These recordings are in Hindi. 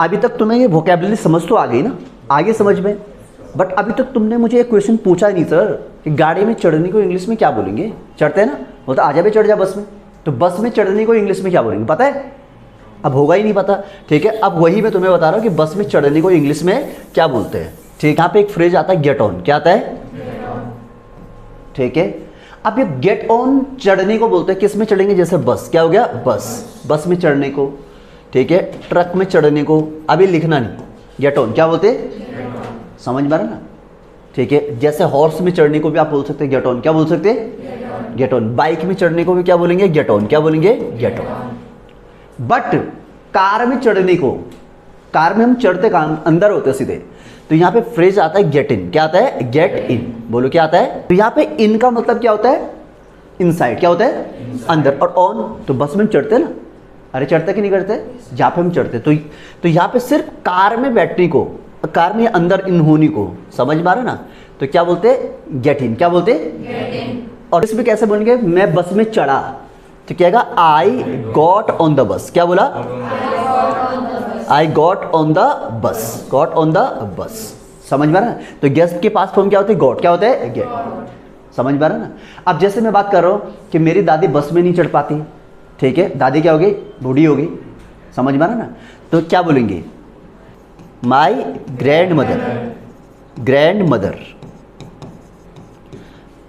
अभी तक तुम्हें ये वोकेबलरी समझ तो आ गई ना, आगे समझ में। बट अभी तक तुमने मुझे एक क्वेश्चन पूछा नहीं सर कि गाड़ी में चढ़ने को इंग्लिश में क्या बोलेंगे। चढ़ते हैं ना, बोलते आजा भी चढ़ जा बस में, तो बस में चढ़ने को इंग्लिश में क्या बोलेंगे पता है? अब होगा ही नहीं पता, ठीक है। अब वही मैं तुम्हें बता रहा हूँ कि बस में चढ़ने को इंग्लिश में क्या बोलते हैं, ठीक। यहाँ पे एक फ्रेज आता है गेट ऑन, क्या आता है? ठीक है। अब ये गेट ऑन चढ़ने को बोलते हैं किस में चढ़ेंगे, जैसे बस, क्या हो गया बस में चढ़ने को, ठीक है। ट्रक में चढ़ने को अभी लिखना नहीं, गेट ऑन क्या बोलते हैं, समझ में आ रहा ना, ठीक है। जैसे हॉर्स में चढ़ने को भी आप बोल सकते हैं गेट ऑन, क्या बोल सकते हैं, गेट ऑन। बाइक में चढ़ने को भी क्या बोलेंगे, गेट ऑन, क्या बोलेंगे, गेट ऑन। बट कार में चढ़ने को, कार में हम चढ़ते कहाँ, अंदर होते सीधे, तो यहाँ पे फ्रेज आता है गेट इन, क्या आता है, गेट इन। बोलो क्या आता है? तो यहाँ पे इन का मतलब क्या होता है, इनसाइड, क्या होता है, अंदर। और ऑन तो बस में चढ़ते हैं ना, अरे चढ़ते कि नहीं करते, जहाँ पे हम चढ़ते, तो यहाँ पे सिर्फ कार में बैठने को, कार में अंदर इन होने को, समझ में आ रहा ना, तो क्या बोलते हैं, गेट इन, क्या बोलते हैं, गेट इन। और इसमें कैसे बोलेंगे, मैं बस में चढ़ा, तो क्या कहेगा, I got on the bus, क्या बोला, I got on the bus, got on the bus, समझ में आ रहा है। तो गेस्ट के पास फॉर्म क्या होते हैं, गॉट, क्या होता है, गेट, समझ में आ रहा है ना। अब जैसे मैं बात कर रहा हूँ कि मेरी दादी बस में नहीं चढ़ पाती, ठीक है, दादी क्या हो गई, बूढ़ी हो गई, समझ में आ रहा ना, तो क्या बोलेंगे, my grand mother, grand mother.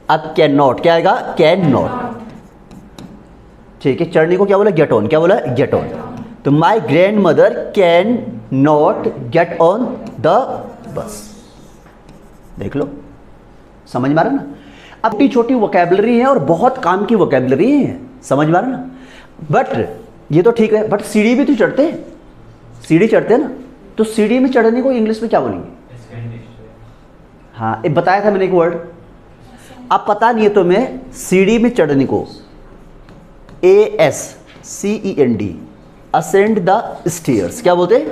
अब कैन नॉट, क्या आएगा, कैन नॉट, ठीक है। चढ़ने को क्या बोला, गेट ऑन, क्या बोला, गेट ऑन। तो my grand mother can not get on the bus, देख लो, समझ में आ रहा ना। अब छोटी छोटी वोकेबलरी है और बहुत काम की वोकेबलरी है, समझ में आ रहा ना। बट ये तो ठीक है, बट सीढ़ी भी तो चढ़ते हैं, सीढ़ी चढ़ते हैं ना, तो सीढ़ी में चढ़ने को इंग्लिश में क्या बोलेंगे? हाँ, एक बताया था मैंने एक वर्ड, अब पता नहीं है तो मैं सीढ़ी में चढ़ने को ASCEND, असेंड द स्टेयर्स, क्या बोलते हैं,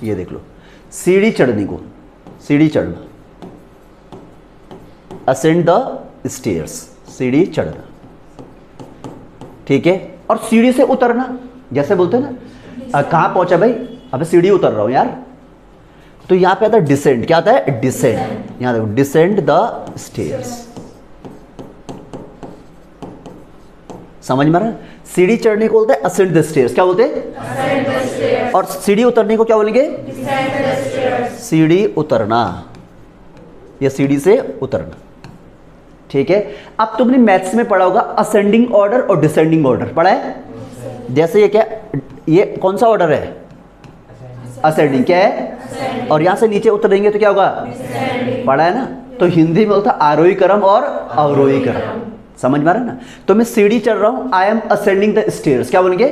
ये देख लो, सीढ़ी चढ़ने को, सीढ़ी चढ़ना, असेंड द स्टेयर्स, सीढ़ी चढ़ना, ठीक है। और सीढ़ी से उतरना, जैसे बोलते हैं ना, कहाँ पहुंचा भाई, अबे सीढ़ी उतर रहा हूं यार, तो यहां पे आता है डिसेंड, क्या आता है, डिसेंड। यहां देखो, डिसेंड द स्टेयर्स, समझ में आ रहा है। सीढ़ी चढ़ने को बोलते हैं असेंड द स्टेयर्स, क्या बोलते हैं, और सीढ़ी उतरने को क्या बोलेंगे, सीढ़ी उतरना, या सीढ़ी से उतरना, ठीक है। अब तुमने मैथ्स में पढ़ा होगा असेंडिंग ऑर्डर और डिसेंडिंग ऑर्डर, पढ़ा है। जैसे ये क्या, ये कौन सा ऑर्डर है, असेंडिंग, क्या है, और यहां से नीचे उतरेंगे तो क्या होगा, पढ़ा है ना। तो हिंदी में होता है आरोही क्रम और अवरोही क्रम, समझ में आ रहा है ना। तो मैं सीढ़ी चढ़ रहा हूं, I am ascending the stairs, क्या बोलेंगे,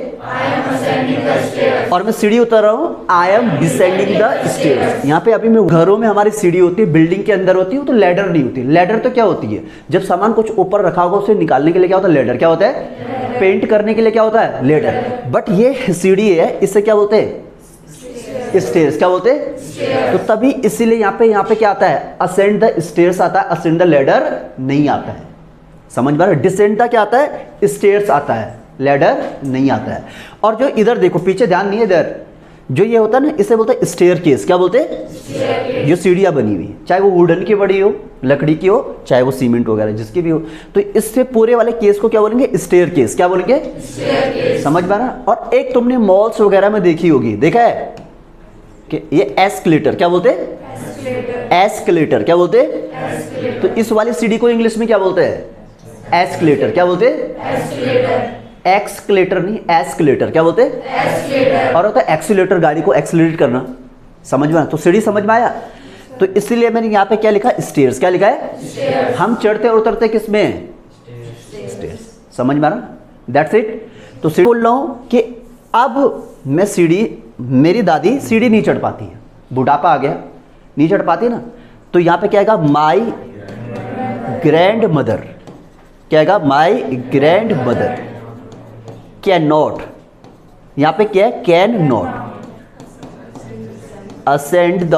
और मैं सीढ़ी उतर रहा हूं, I am descending the stairs. यहाँ पे अभी मैं घरों में हमारी सीढ़ी होती है, बिल्डिंग के अंदर होती है, तो लैडर नहीं होती। लैडर तो क्या होती है, जब सामान कुछ ऊपर रखा होगा उसे निकालने के लिए क्या होता है, लैडर, क्या होता है, पेंट करने के लिए क्या होता है, लैडर। बट ये सीढ़ी है, इससे क्या बोलते हैं, स्टेयर्स, क्या बोलते हैं। तो तभी इसीलिए यहाँ पे क्या आता है, असेंड द स्टेयर्स आता है, असेंड द लैडर नहीं आता है, समझ में आ रहा है। डिसेंड का क्या आता है, स्टेयर्स आता है, लैडर नहीं आता है। और जो इधर देखो, पीछे ध्यान नहीं है, इधर जो ये होता है ना, इसे बोलते हैं स्टेयर केस, क्या बोलते हैं, जो सीढ़ियां बनी हुई, चाहे वो वुडन की बड़ी हो, लकड़ी की हो, चाहे वो सीमेंट वगैरह जिसकी भी हो, तो इससे पूरे वाले केस को क्या बोलेंगे, स्टेयर केस, क्या बोलेंगे, समझ में आ रहा। और एक तुमने मॉल्स वगैरह में देखी होगी, देखा है कि ये एस्केलेटर, क्या बोलते हैं, एस्केलेटर, क्या बोलते हैं। तो इस वाली सीढ़ी को इंग्लिश में क्या बोलते हैं, एस्केलेटर, क्या बोलते हैं, एक्सकलेटर नहीं, एस्केलेटर, क्या बोलते हैं। और होता है एक्सीलेटर, गाड़ी को एक्सीलरेट करना, समझ में आया। तो सीढ़ी समझ में आया। तो इसीलिए मैंने यहाँ पे क्या लिखा, स्टेयर्स, क्या लिखा है, हम चढ़ते और उतरते किस में, स्टेयर्स, समझ में आ रहा, दैट्स इट। तो सीढ़ी बोल रहा हूँ कि अब मैं सीढ़ी, मेरी दादी सीढ़ी नहीं चढ़ पाती है, बुढ़ापा आ गया, नहीं चढ़ पाती ना, तो यहाँ पे क्या आएगा, माई ग्रैंड मदर, क्या आएगा, my grand mother can not, यहाँ पे क्या है, can not ascend the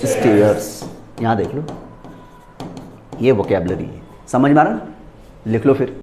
stairs. यहाँ देख लो, ये वोकैबुलरी है, समझ में आ रहा ना, लिख लो फिर।